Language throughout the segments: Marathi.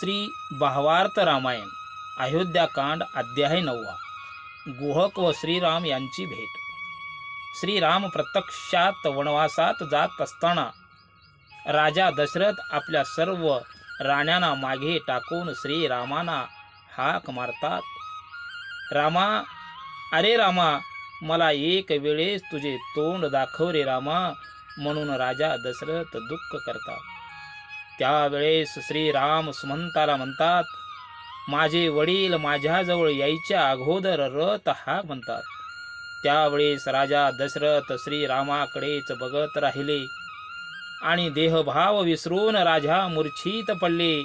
श्री भावार्थ रामायण अयोध्याकांड अध्याय 9. गुहक व श्रीराम यांची भेट. श्रीराम प्रत्यक्षात वनवासात जात असताना राजा दशरथ आपल्या सर्व राण्यांना मागे टाकून श्रीरामांना हाक मारतात. रामा, अरे रामा, मला एक वेळेस तुझे तोंड दाखव रे रामा, म्हणून राजा दशरथ दुःख करतात. त्यावेळेस श्रीराम सुमंताला म्हणतात, माझे वडील माझ्याजवळ यायच्या अगोदर रथ हा म्हणतात. त्यावेळेस राजा दशरथ श्रीरामाकडेच बघत राहिले आणि देहभाव विसरून राजा मूर्छित पडले.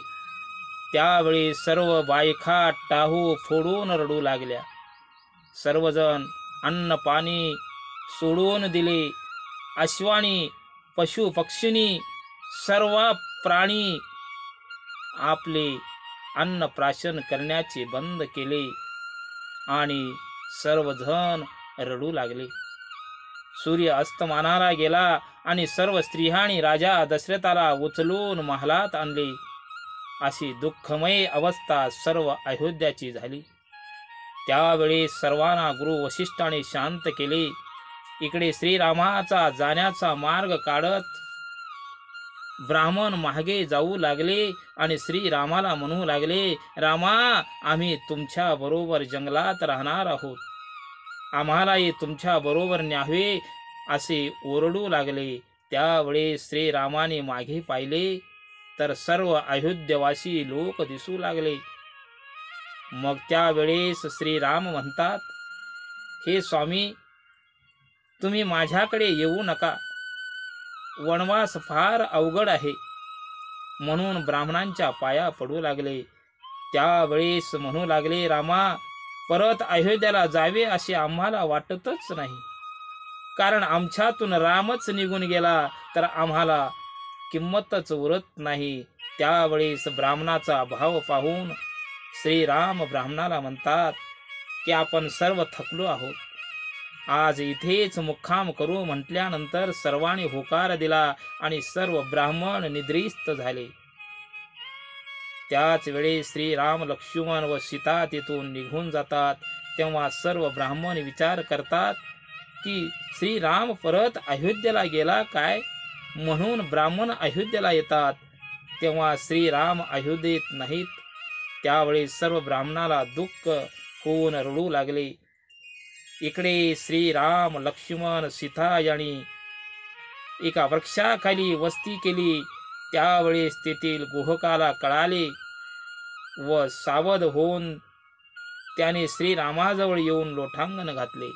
त्यावेळी सर्व बायका टाहू फोडून रडू लागल्या. सर्वजण अन्न पाणी सोडून दिले. अश्वानी पशु पक्षिणी सर्व प्राणी आपले अन्न प्राशन करण्याचे बंद केले आणि सर्वजण रडू लागले. सूर्य अस्तमानाला गेला आणि सर्व स्त्रियांनी राजा दशरथाला उचलून महालात आणले. अशी दुःखमय अवस्था सर्व अयोध्याची झाली. त्यावेळी सर्वांना गुरु वशिष्ठाने शांत केले. इकडे श्रीरामाचा जाण्याचा मार्ग काढत ब्राह्मण मागे जाऊ लागले आणि श्रीरामाला म्हणू लागले, रामा, आम्ही तुमच्या बरोबर जंगलात राहणार आहोत, आम्हालाही तुमच्या बरोबर न्यावे असे ओरडू लागले. त्यावेळी श्रीरामाने मागे पाहिले तर सर्व अयोध्यवासी लोक दिसू लागले. मग त्यावेळेस श्रीराम म्हणतात, हे स्वामी, तुम्ही माझ्याकडे येऊ नका, वनवास फार अवघड आहे. म्हणून ब्राह्मणांच्या पाया पडू लागले. त्यावेळेस म्हणू लागले, रामा, परत अयोध्याला जावे असे आम्हाला वाटतच नाही, कारण आमच्यातून रामच निघून गेला तर आम्हाला किंमतच उरत नाही. त्यावेळेस ब्राह्मणाचा भाव पाहून श्रीराम ब्राह्मणाला म्हणतात की आपण सर्व थकलो आहोत, आज इथेच मुक्काम करू. म्हटल्यानंतर सर्वांनी होकार दिला आणि सर्व ब्राह्मण निद्रिस्त झाले. त्याच वेळी श्रीराम, लक्ष्मण व सीता तिथून निघून जातात. तेव्हा सर्व ब्राह्मण विचार करतात की श्रीराम परत अयोध्येला गेला काय, म्हणून ब्राह्मण अयोध्येला येतात. तेव्हा श्रीराम अयोध्येत नाहीत. त्यावेळी सर्व ब्राह्मणाला दुःख होऊन रडू लागले. इकडे श्रीराम, लक्ष्मण, सीता यांनी एका वृक्षाखाली वस्ती केली. त्यावेळेस तेथील गुहकाला कळाले व सावध होऊन त्याने श्रीरामाजवळ येऊन लोटांगण घातले.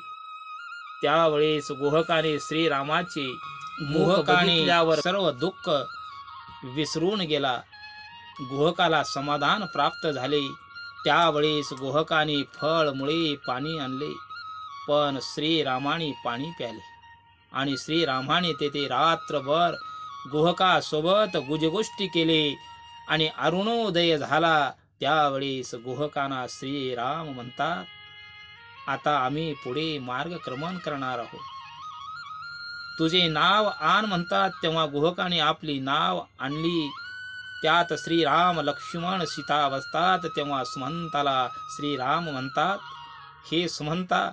त्यावेळेस गुहकाने श्रीरामाचे मुख बघितल्यावर सर्व दुःख विसरून गेला. गुहकाला समाधान प्राप्त झाले. त्यावेळेस गुहकाने फळ, मुळे, पाणी आणले, पण श्रीरामाने पाणी प्याले आणि श्रीरामाने तेथे रात्रभर गुहकासोबत गुजगोष्टी केले आणि अरुणोदय झाला. त्यावेळेस गुहकांना श्रीराम म्हणतात, आता आम्ही पुढे मार्गक्रमण करणार आहोत, तुझे नाव आण म्हणतात. तेव्हा गुहकाने आपली नाव आणली. त्यात श्रीराम, लक्ष्मण, सीता बसतात. तेव्हा सुमंताला श्रीराम म्हणतात, हे सुमंता,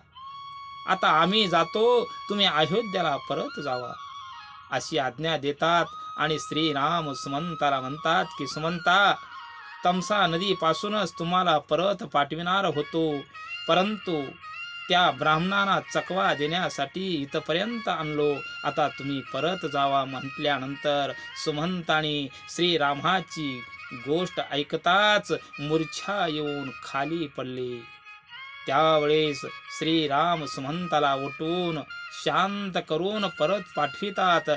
आता आम्ही जातो, तुम्ही अयोध्याला परत जावा अशी आज्ञा देतात. आणि श्रीराम सुमंताला म्हणतात की सुमंता, तमसा नदीपासूनच तुम्हाला परत पाठविणार होतो, परंतु त्या ब्राह्मणांना चकवा देण्यासाठी इथपर्यंत आणलो, आता तुम्ही परत जावा. म्हटल्यानंतर सुमंताने श्रीरामाची गोष्ट ऐकताच मूर्छा येऊन खाली पडले. त्यावेळेस श्रीराम सुमंताला उठून शांत करून परत पाठवितात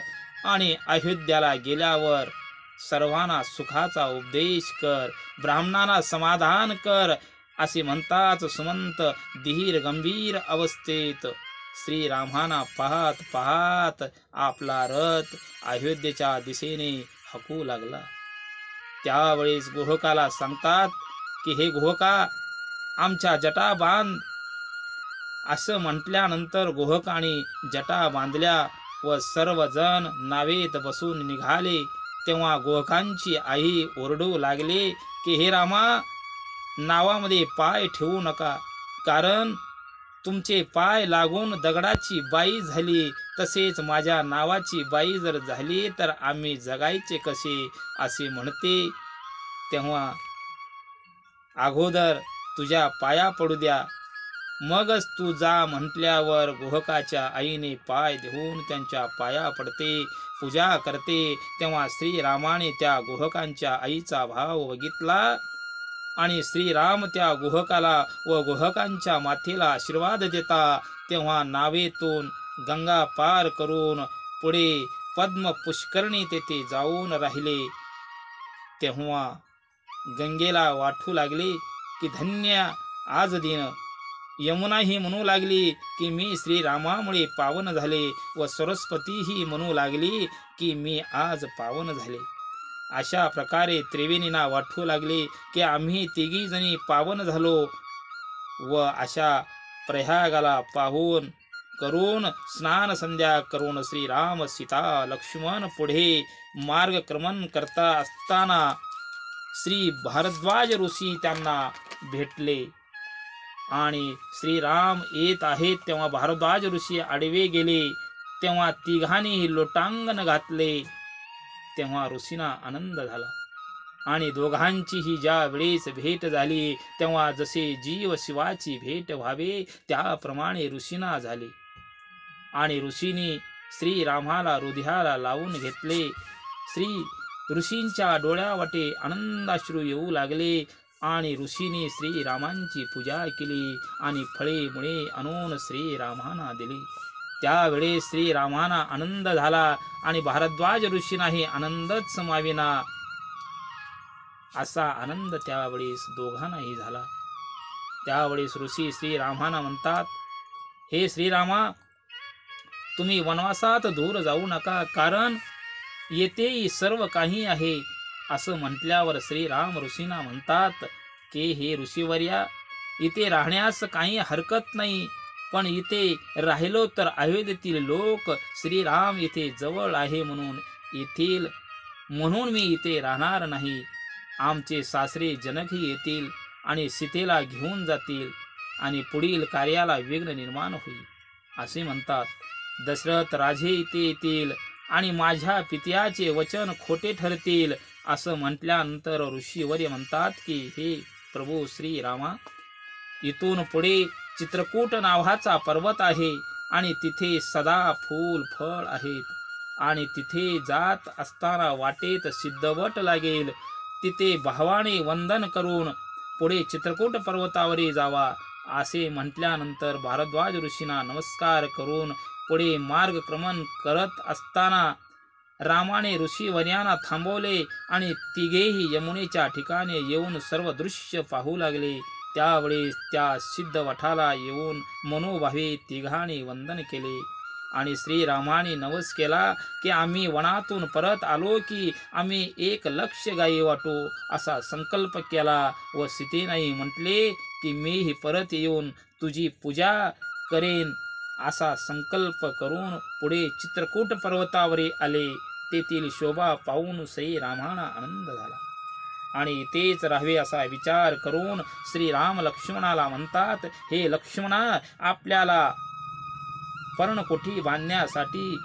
आणि अयोध्याला गेल्यावर सर्वांना सुखाचा उपदेश कर, ब्राह्मणांना समाधान कर असे म्हणतात. सुमंत धीर गंभीर अवस्थेत श्रीरामांना पाहत पाहत आपला रथ अयोध्येच्या दिशेने हाकू लागला. त्यावेळेस गुहकाला सांगतात की हे गुहका, आमच्या जटा बांध. असं म्हटल्यानंतर गुहकाने जटा बांधल्या व सर्वजण नावेत बसून निघाले. तेव्हा गोहकांची आई ओरडू लागले की हे रामा, नावामध्ये पाय ठेवू नका, कारण तुमचे पाय लागून दगडाची बाई झाली, तसेच माझ्या नावाची बाई जर झाली तर आम्ही जगायचे कसे, असे म्हणते. तेव्हा अगोदर तुझ्या पाया पडू द्या, मगच तू जा म्हटल्यावर गोहकाच्या आईने पाय देऊन त्यांच्या पाया पडते, पूजा करते. तेव्हा श्रीरामाने त्या गोहकांच्या आईचा भाव बघितला आणि श्रीराम त्या गोहकाला व गोहकांच्या माथेला आशीर्वाद देता. तेव्हा नावेतून गंगा पार करून पुढे पद्म पुष्करणी तेथे जाऊन राहिले. तेव्हा गंगेला वाटू लागले की धन्य आज दिन. यमुनाही म्हणू लागली की मी श्रीरामामुळे पावन झाले व सरस्वतीही म्हणू लागली की मी आज पावन झाले. अशा प्रकारे त्रिवेणींना वाटू लागले की आम्ही तिघी जणी पावन झालो. व अशा प्रयागाला पाहून करून स्नान संध्या करून श्रीराम सीता लक्ष्मण पुढे मार्गक्रमण करता असताना श्री भारद्वाज ऋषी त्यांना भेटले आणि श्रीराम येत आहेत तेव्हा भारद्वाज ऋषी आडवे गेले. तेव्हा तिघांनी लोटांगण घातले. तेव्हा ऋषींना आनंद झाला आणि दोघांचीही ज्या वेळेस भेट झाली तेव्हा जसे जीव शिवाची भेट व्हावे त्याप्रमाणे ऋषींना झाले. आणि ऋषींनी श्रीरामाला हृदयाला लावून घेतले. ऋषींच्या डोळ्यावाटे आनंदाश्रू येऊ लागले आणि ऋषींनी श्रीरामांची पूजा केली आणि फळे मुळे आणून श्रीरामांना दिली. त्यावेळेस श्रीरामांना आनंद झाला आणि भारद्वाज ऋषींनाही आनंदच समाविना. असा आनंद त्यावेळेस दोघांनाही झाला. त्यावेळेस ऋषी श्रीरामांना म्हणतात, हे श्रीरामा, तुम्ही वनवासात दूर जाऊ नका, कारण येथेही सर्व काही आहे. असं म्हटल्यावर श्रीराम ऋषींना म्हणतात की हे ऋषीवर्या, इथे राहण्यास काही हरकत नाही, पण इथे राहिलो तर अयोध्येतील लोक श्रीराम इथे जवळ आहे म्हणून मी इथे राहणार नाही. आमचे सासरे जनकही येतील आणि सीतेला घेऊन जातील आणि पुढील कार्याला विघ्न निर्माण होईल असे म्हणतात. दशरथ राजे इथे येतील आणि माझ्या पित्याचे वचन खोटे ठरतील असं म्हटल्यानंतर ऋषीवर्य म्हणतात की हे प्रभू श्रीरामा, इथून पुढे चित्रकूट नावाचा पर्वत आहे आणि तिथे सदा फूल फळ आहेत आणि तिथे जात असताना वाटेत सिद्धवट लागेल. तिथे भावाने वंदन करून पुढे चित्रकूट पर्वतावरी जावा. असे म्हटल्यानंतर भारद्वाज ऋषींना नमस्कार करून पुढे मार्गक्रमण करत असताना रामाने ऋषीवर्यांना थांबवले आणि तिघेही यमुनेच्या ठिकाणी येऊन सर्व दृश्य पाहू लागले. त्यावेळेस त्या सिद्धवठाला येऊन मनोभावे तिघांनी वंदन केले आणि श्रीरामाने नवस केला की आम्ही वनातून परत आलो की आम्ही 1,00,000 गायी वाटू असा संकल्प केला. व सीतेनेही म्हटले की मीही परत येऊन तुझी पूजा करेन असा संकल्प करून पुढे चित्रकूट पर्वतावरी आले. तेथील शोभा पाहून श्रीरामांना आनंद झाला आणि तेच राहावे असा विचार करून श्रीराम लक्ष्मणाला म्हणतात, हे लक्ष्मणा, आपल्याला पर्णकुटी बांधण्यासाठी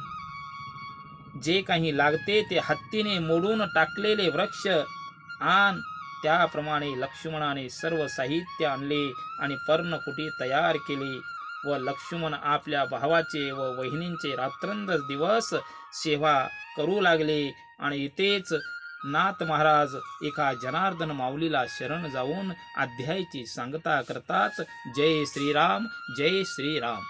जे काही लागते ते हत्तीने मोडून टाकलेले वृक्ष आण. त्याप्रमाणे लक्ष्मणाने सर्व साहित्य आणले आणि पर्णकुटी तयार केली व लक्ष्मण आपल्या भावाचे व वहिनींचे रात्रंदिवस दिवस सेवा करू लागले. आणि इथेच नाथ महाराज एका जनार्दन माऊलीला शरण जाऊन अध्यायाची सांगता करतात. जय श्रीराम, जय श्रीराम.